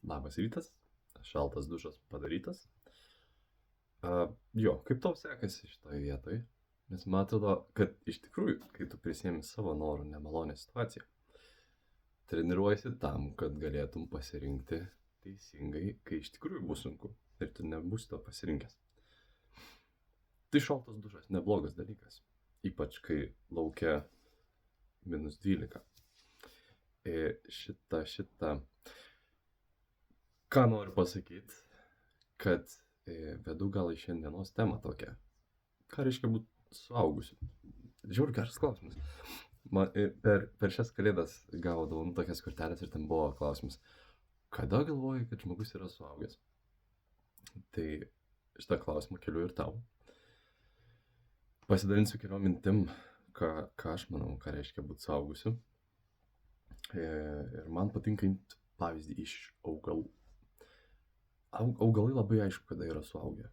Labas rytas, šaltas dušas padarytas. Kaip tau sekasi šitoje vietoje? Nes man atrodo, kad iš tikrųjų, kai tu prisiemi savo norų nemalonę situaciją, treniruojasi tam, kad galėtum pasirinkti teisingai, kai iš tikrųjų bus sunku ir tu nebūsi to pasirinkęs. Tai šaltas dušas neblogas dalykas, ypač kai laukia -12. Ką noriu pasakyti, kad vedu gal į šiandienos temą tokią. Ką reiškia būti suaugusiu? Žiūrėk, geras klausimas. Per šias kalėdas gaudavau tokias kortelės ir ten buvo klausimas, kada galvoji, kad žmogus yra suaugęs? Tai šitą klausimą keliu ir tau. Pasidalinsiu keliom mintim, ką aš manau, ką reiškia būti suaugusiu. Ir man patinka imti pavyzdį iš augalų. Augalai labai aišku, kada yra suaugę.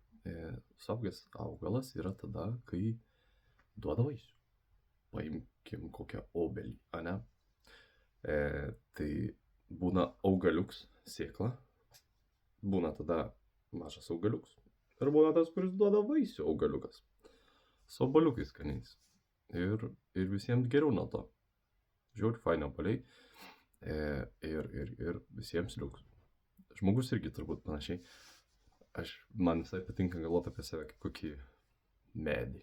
Suaugęs augalas yra tada, kai duoda vaisių. Paimkim kokią obelį, ane? Tai būna augaliuks, sėkla, būna tada mažas augaliuks ir būna tas, kuris duoda vaisių augaliukas. Su obaliukais skaniais. Ir visiems geriau nuo to. Žiūrėk, faini obaliai. Ir visiems liuks. Žmogus irgi turbūt panašiai. Man visai patinka galvoti apie save kaip kokį medį.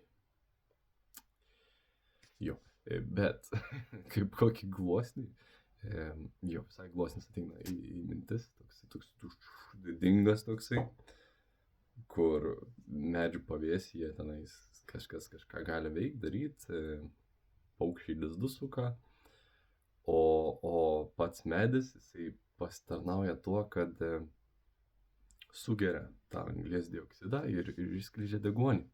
Bet kaip kokį gluosnį. Visai gluosnis ateina į mintis. Toks didingas toksai, kur medžių pavėsyje tenais kažką gali veikti, daryti. Paukščiai lizdus suka. O pats medis, jisai pasitarnauja tuo, kad sugeria tą anglies dioksidą ir išskleidžia deguonį.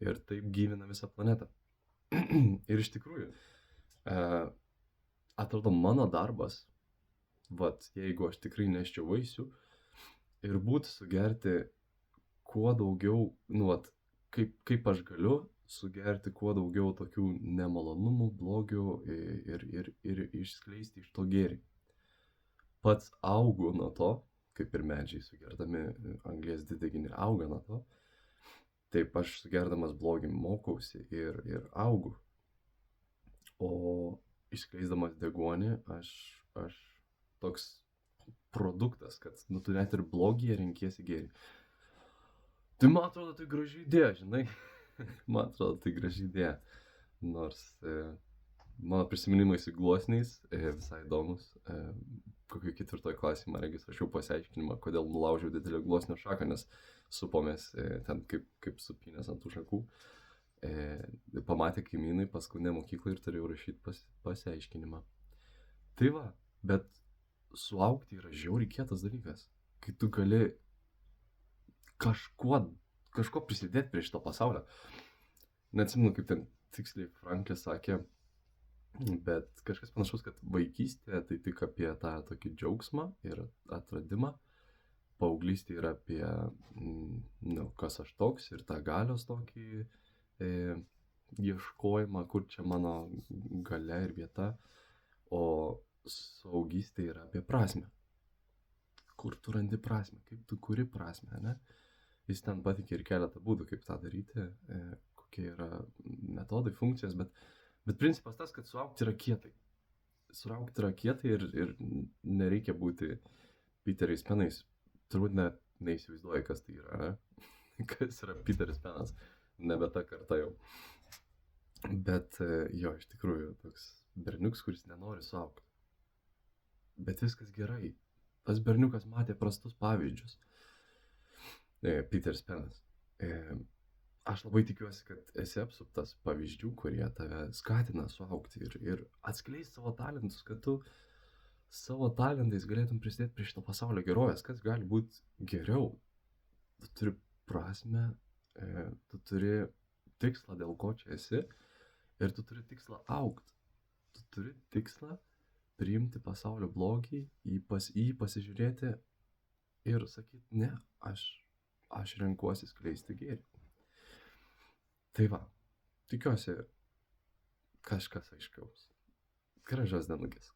Ir taip gyvina visą planetą. Ir iš tikrųjų, atrodo, mano darbas, jeigu aš tikrai neščiau vaisių, ir būtų sugerti kuo daugiau, kaip aš galiu sugerti kuo daugiau tokių nemalonumų, blogių ir išskleisti iš to gėrį. Pats augu nuo to, kaip ir medžiai sugerdami anglies dvideginį auga nuo to. Taip aš sugerdamas blogį mokausi ir augu. O išskleisdamas deguonį aš toks produktas, kad tu net ir blogyje renkiesi gėrį. Tai man atrodo, tai graži idėja, žinai. Man atrodo, tai graži idėja. Nors mano prisiminimai su gluosniais visai įdomus. Kokio 4 klasėje man regis rašiau pasiaiškinimą, kodėl nulaužiau didelę gluosnio šaką, nes supomės ten kaip supynės ant tų šakų. Pamatė kaimynai paskutinę mokyklą ir turėjau rašyti pasiaiškinimą. Tai va, bet suaugti yra žiauriai kietas dalykas, kai tu gali kažko prisidėti prie šito pasaulio. Neatsimenu, kaip ten tiksliai Franklis sakė, bet kažkas panašaus, kad vaikystė tai tik apie tą tokį džiaugsmą ir atradimą. Paauglystė yra apie, kas aš toks ir tą galios tokį ieškojimą, kur čia mano galia ir vieta. O suaugystė yra apie prasmę. Kur tu randi prasmę, kaip tu kuri prasmę, ne? Jis ten patikė ir keletą būdų, kaip tą daryti, kokie yra metodai, funkcijos, bet principas tas, kad suaugti yra kietai. Suaugti yra kietai ir nereikia būti Peteriais Penais. Turbūt neįsivaizduoju, kas tai yra, ne? Kas yra Peteris Penas, nebe ta karta jau. Bet iš tikrųjų, toks berniuks, kuris nenori suaugti. Bet viskas gerai. Tas berniukas matė prastus pavyzdžius. Peteris Penas. Aš labai tikiuosi, kad esi apsuptas pavyzdžių, kurie tave skatina suaugti ir atskleisti savo talentus, kad tu savo talentais galėtum prisidėti prie šito pasaulio gerovės. Kas gali būti geriau? Tu turi prasmę, tu turi tikslą, dėl ko čia esi, ir tu turi tikslą augti. Tu turi tikslą priimti pasaulio blogį, į jį pasižiūrėti ir sakyti, ne, aš renkuosi skleisti gėrį. Tai va, tikiuosi kažkas aiškaus. Gražios dienukės.